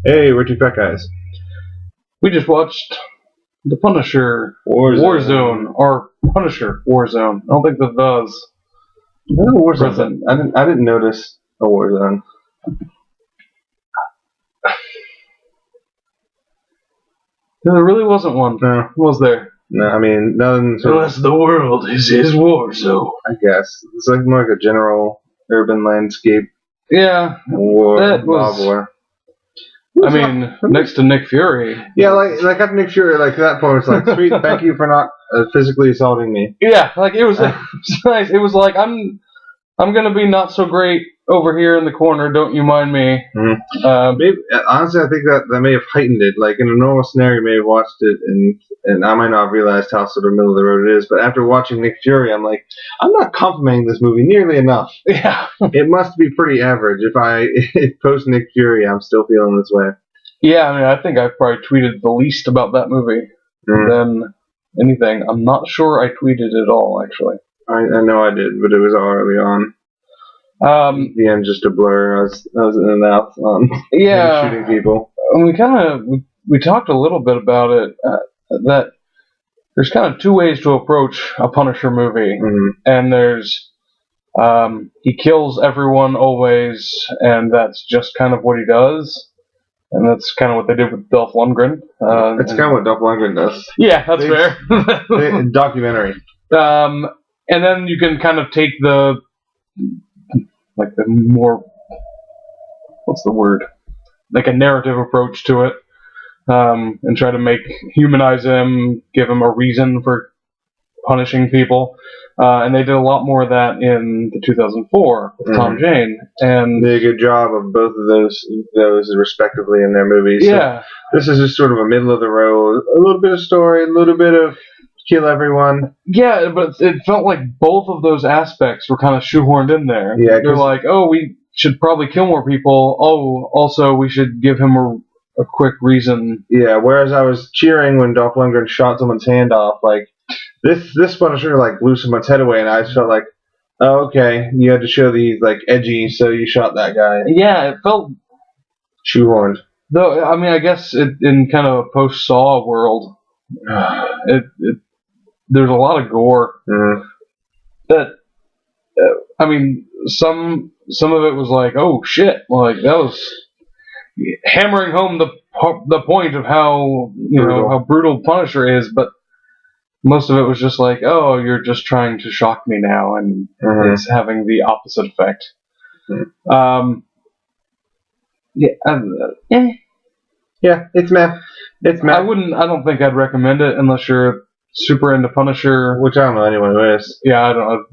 Hey, we're two fat guys. We just watched The Punisher Warzone, or Punisher Warzone. I don't think that does. No, Warzone. I didn't notice a Warzone. There really wasn't one. No. Was there? No, I mean, nothing. Unless the world is his war zone. I guess it's like more like a general urban landscape. Yeah, War. that was. War. I mean, next to Nick Fury. Yeah, like after Nick Fury, like at that point, it's like, sweet, thank you for not physically assaulting me. Yeah, like it was nice. It was like I'm gonna be not so great over here in the corner. Don't you mind me? Mm-hmm. Maybe, honestly, I think that may have heightened it. Like in a normal scenario, you may have watched it and I might not have realized how sort of middle of the road it is. But after watching Nick Fury, I'm like, I'm not complimenting this movie nearly enough. Yeah, it must be pretty average. If post Nick Fury, I'm still feeling this way. Yeah, I mean, I think I probably tweeted the least about that movie than anything. I'm not sure I tweeted it all, actually. I know I did, but it was all early on. The end just a blur. I was in and out on shooting people. And we talked a little bit about it. That there's kind of two ways to approach a Punisher movie, and there's he kills everyone always, and that's just kind of what he does. And that's kind of what they did with Dolph Lundgren. That's kind of what Dolph Lundgren does. Yeah, that's fair. Documentary. And then you can kind of take the more, what's the word? Like a narrative approach to it, and try to humanize him, give him a reason for punishing people. And they did a lot more of that in the 2004 with Tom Jane, and they did a good job of both of those respectively in their movies. Yeah, so this is just sort of a middle of the road, a little bit of story, a little bit of kill everyone. Yeah, but it felt like both of those aspects were kind of shoehorned in there. Yeah, they're like, oh, we should probably kill more people. Oh, also we should give him a quick reason. Yeah, whereas I was cheering when Dolph Lundgren shot someone's hand off, like. This Punisher like blew someone's head away, and I just felt like, oh, okay, you had to show these like edgy, so you shot that guy. Yeah, it felt shoehorned. Though I mean, I guess in kind of a post Saw world, there's a lot of gore. That I mean, some of it was like, oh shit, like that was hammering home the point of how how brutal Punisher is, but. Most of it was just like, oh, you're just trying to shock me now, and it's having the opposite effect. Yeah, it's meh. It's meh. I don't think I'd recommend it unless you're super into Punisher. Which I don't know anyone who is. Yeah, I don't.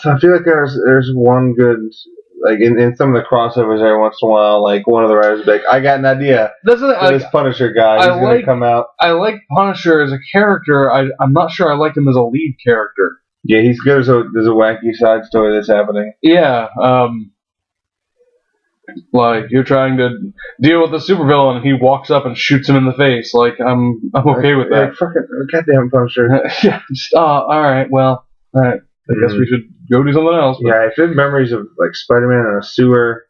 So I feel like there's one good. Like in some of the crossovers every once in a while, like one of the writers would be like, I got an idea for this Punisher guy. He's going to come out. I like Punisher as a character. I'm not sure I like him as a lead character. Yeah, he's good. There's a wacky side story that's happening. Yeah. Like, you're trying to deal with the supervillain, and he walks up and shoots him in the face. Like, I'm okay with that. Fucking goddamn Punisher. Yeah. Alright, well, alright. I guess we should go do something else. Yeah, I have memories of like Spider-Man in a sewer.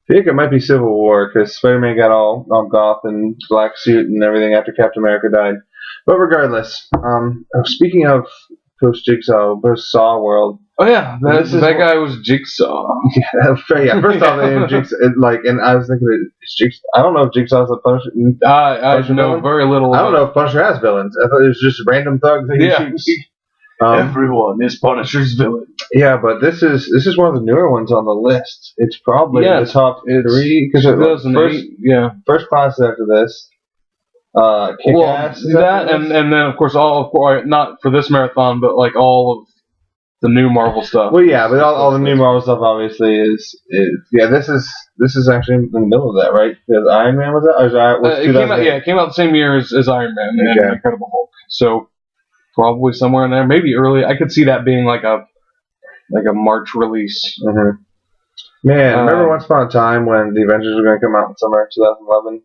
I think it might be Civil War because Spider-Man got all goth and black suit and everything after Captain America died. But regardless, speaking of post-Jigsaw, post-Saw world. Oh yeah, that guy was Jigsaw. Yeah, first off, the name Jigsaw, and I was thinking, I don't know if Jigsaw's a Punisher. I know very little. I don't know if Punisher has villains. I thought it was just random thugs that he shoots. Everyone is Punisher's villain. Yeah, but this is one of the newer ones on the list. It's probably the top 3 because first class after this. Kick-Ass. And then of course not for this marathon, but like all of the new Marvel stuff. Well, yeah, but all the new Marvel stuff obviously is this is actually in the middle of that, right? Because Iron Man was that? It came out the same year as Iron Man and Incredible Hulk. So. Probably somewhere in there, maybe early. I could see that being like a March release. Man, remember once upon a time when the Avengers were going to come out in summer of 2011?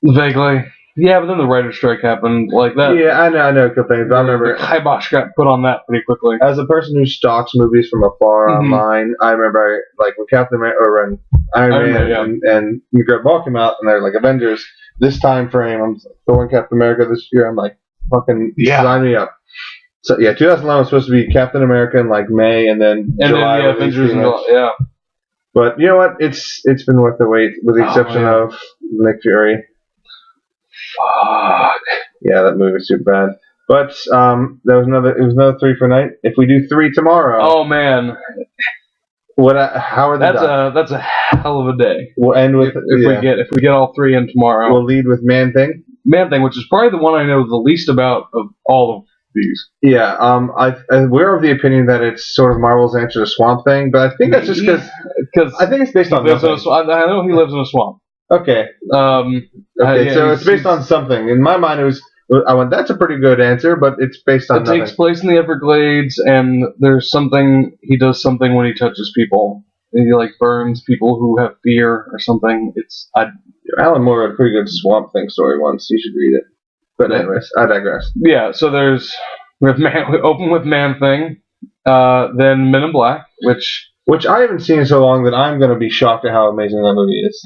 Vaguely. Yeah, but then the writer's strike happened. Like that. Yeah, I know a couple things. But I remember the kibosh got put on that pretty quickly. as a person who stalks movies from afar online, I remember like when Captain America or when Iron Man and Great Ball came out, and they're like Avengers. This time frame, I'm throwing Captain America this year. I'm like, fucking sign me up. So yeah, 2011 was supposed to be Captain America in like May, and then July. Then Avengers and yeah. But you know what? It's been worth the wait, with the exception of Nick Fury. Fuck. Yeah, that movie's super bad. But it was another 3 for night. If we do 3 tomorrow, oh man, how are the Duck? That's a hell of a day. We'll end with if we get all 3 in tomorrow. We'll lead with Man Thing. Man Thing, which is probably the one I know the least about of all of these. Yeah, we're of the opinion that it's sort of Marvel's answer to Swamp Thing, but I think that's just because I think it's based on nothing. I know he lives in a swamp. Okay. Okay, so it's based on something. In my mind, I went, that's a pretty good answer, but it's based on nothing. It takes place in the Everglades, and there's something, he does something when he touches people. And he like burns people who have fear or something. Alan Moore wrote a pretty good Swamp Thing story once. You should read it. But anyways, I digress. Yeah, so we open with Man Thing, then Men in Black, which I haven't seen in so long that I'm going to be shocked at how amazing that movie is.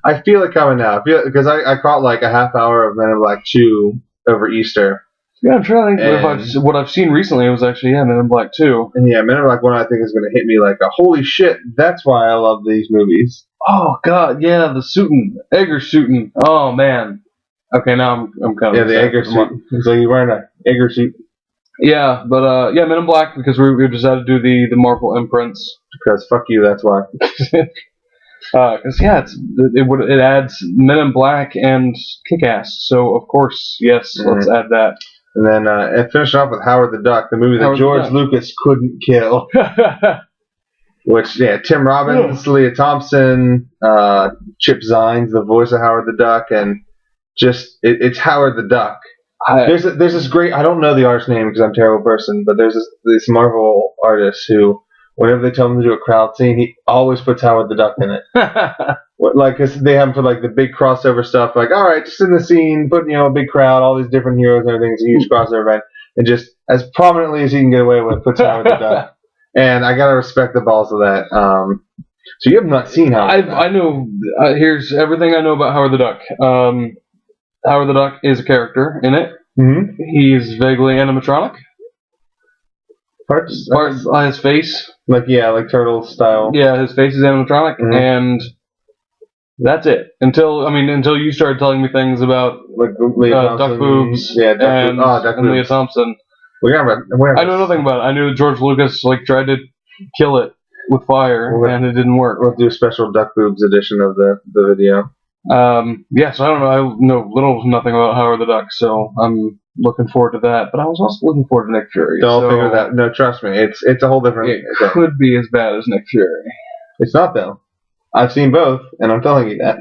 I feel it coming now. Because I caught like a half hour of Men in Black 2 over Easter. Yeah, I'm trying to think what I've seen recently. It was actually Men in Black 2. And yeah, Men in Black 1 I think is going to hit me like a holy shit. That's why I love these movies. Oh god, yeah, the suiting, Egger suiting. Oh man. Okay, now I'm kind of the Egger suit. So you're wearing an Egger suit. Yeah, but Men in Black because we decided to do the Marvel imprints. Because fuck you, that's why. Because it adds Men in Black and Kick-Ass, so of course let's add that. And then and finish off with Howard the Duck, the movie that George Lucas couldn't kill. Which Tim Robbins, Leah Thompson, Chip Zines, the voice of Howard the Duck, and just it's Howard the Duck. There's this great, I don't know the artist's name because I'm a terrible person, but there's this Marvel artist who, whenever they tell him to do a crowd scene, he always puts Howard the Duck in it. Like, cause they have him for like the big crossover stuff. Like, all right, just in the scene, put a big crowd, all these different heroes and everything. It's a huge crossover event, and just as prominently as he can get away with, puts Howard the Duck. And I gotta respect the balls of that. So you have not seen Howard the Duck. I know. Here's everything I know about Howard the Duck. Howard the Duck is a character in it. Mm-hmm. He's vaguely animatronic. Parts on his face. Like turtle style. Yeah, his face is animatronic, and that's it. Until you started telling me things about Duck Boobs and Leah Thompson. I know nothing about it. I knew George Lucas tried to kill it with fire, and it didn't work. We'll do a special Duck Boobs edition of the video. So I don't know. I know little to nothing about Howard the Duck, so I'm looking forward to that. But I was also looking forward to Nick Fury. Don't figure that. No, trust me, it's a whole different. It could be as bad as Nick Fury. It's not though. I've seen both, and I'm telling you that.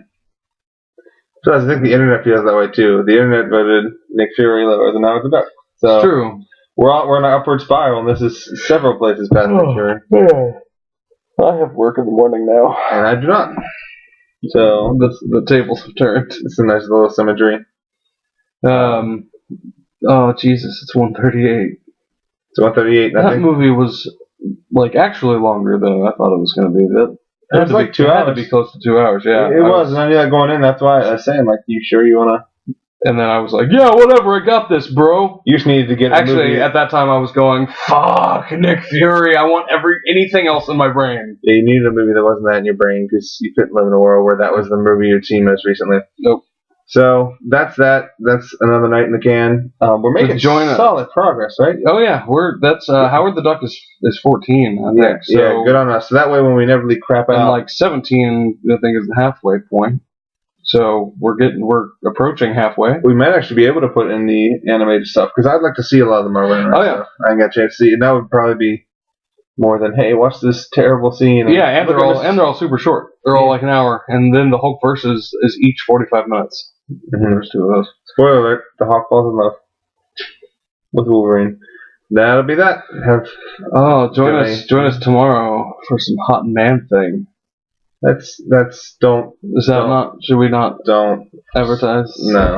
So I think the internet feels that way too. The internet voted Nick Fury lower than Howard the Duck. So it's true. We're on an upward spiral, and this is several places past Nick Fury. I have work in the morning now, and I do not. So the tables have turned. It's a nice little symmetry. Oh Jesus, it's 1:38. It's 1:38. That movie was actually longer than I thought it was going to be. It was like 2 hours. It had to be close to 2 hours. Yeah, it was. And I knew that going in. That's why I was saying, you sure you wanna? And then I was like, yeah, whatever. I got this, bro. You just needed to get. Actually, at that time, I was going, fuck Nick Fury. I want anything else in my brain. Yeah, you needed a movie that wasn't that in your brain because you couldn't live in a world where that was the movie you'd seen most recently. Nope. So that's that. That's another night in the can. We're making solid progress, right? Oh yeah, that's Howard the Duck is 14, I think. So, yeah, good on us. So that way, when we never leave crap out, and 17, I think is the halfway point. So we're approaching halfway. We might actually be able to put in the animated stuff because I'd like to see a lot of the Marvel animated stuff. I ain't got a chance to see, and that would probably be more than watch this terrible scene. And they're all super short. They're all like an hour, and then the Hulk versus is each 45 minutes. Mm-hmm. There's 2 of those. Spoiler alert: the Hawk falls in love with Wolverine. That'll be that. Join us tomorrow for some hot Man Thing. That's don't. Is that not? Should we not? Don't advertise? No.